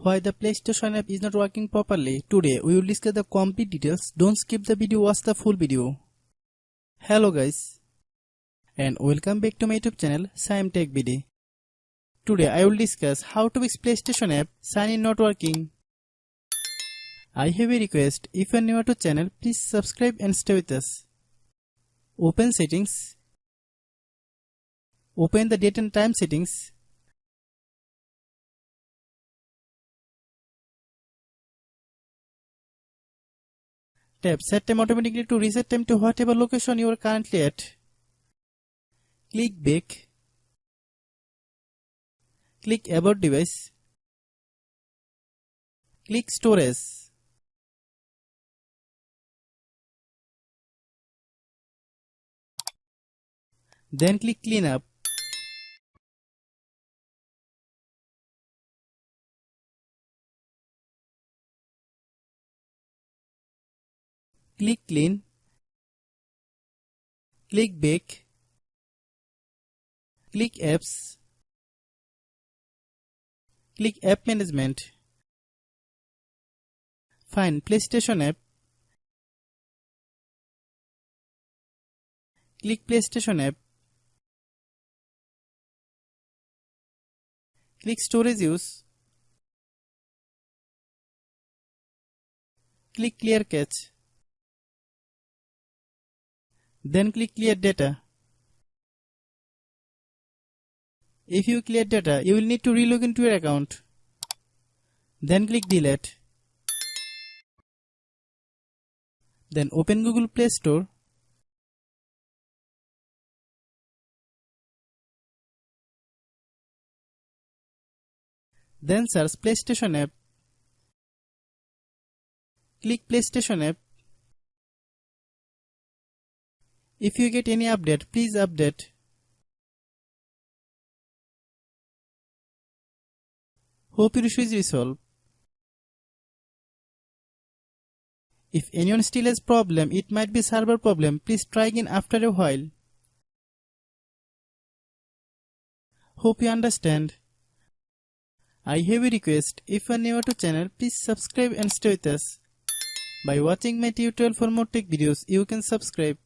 Why the PlayStation app is not working properly. Today we will discuss the complete details. Don't skip the video, watch the full video. Hello guys and welcome back to my YouTube channel Shaem Tech BD. Today I will discuss how to fix PlayStation app sign in not working. I have a request. If you are new to channel, please subscribe and stay with us. Open settings. Open the date and time settings. Tap set time automatically to reset time to whatever location you are currently at. Click back. Click about device. Click storage. Then click cleanup. Click clean. Click back. Click apps. Click app management. Find PlayStation app. Click PlayStation app. Click storage use. Click clear cache. Then click clear data. If you clear data, you will need to relog into your account. Then click delete. Then open Google Play Store. Then search PlayStation app. Click PlayStation app. If you get any update, please update. Hope your issue is resolved. If anyone still has problem, it might be server problem. Please try again after a while. Hope you understand. I have a request. If you are new to channel, please subscribe and stay with us. By watching my tutorial for more tech videos, you can subscribe.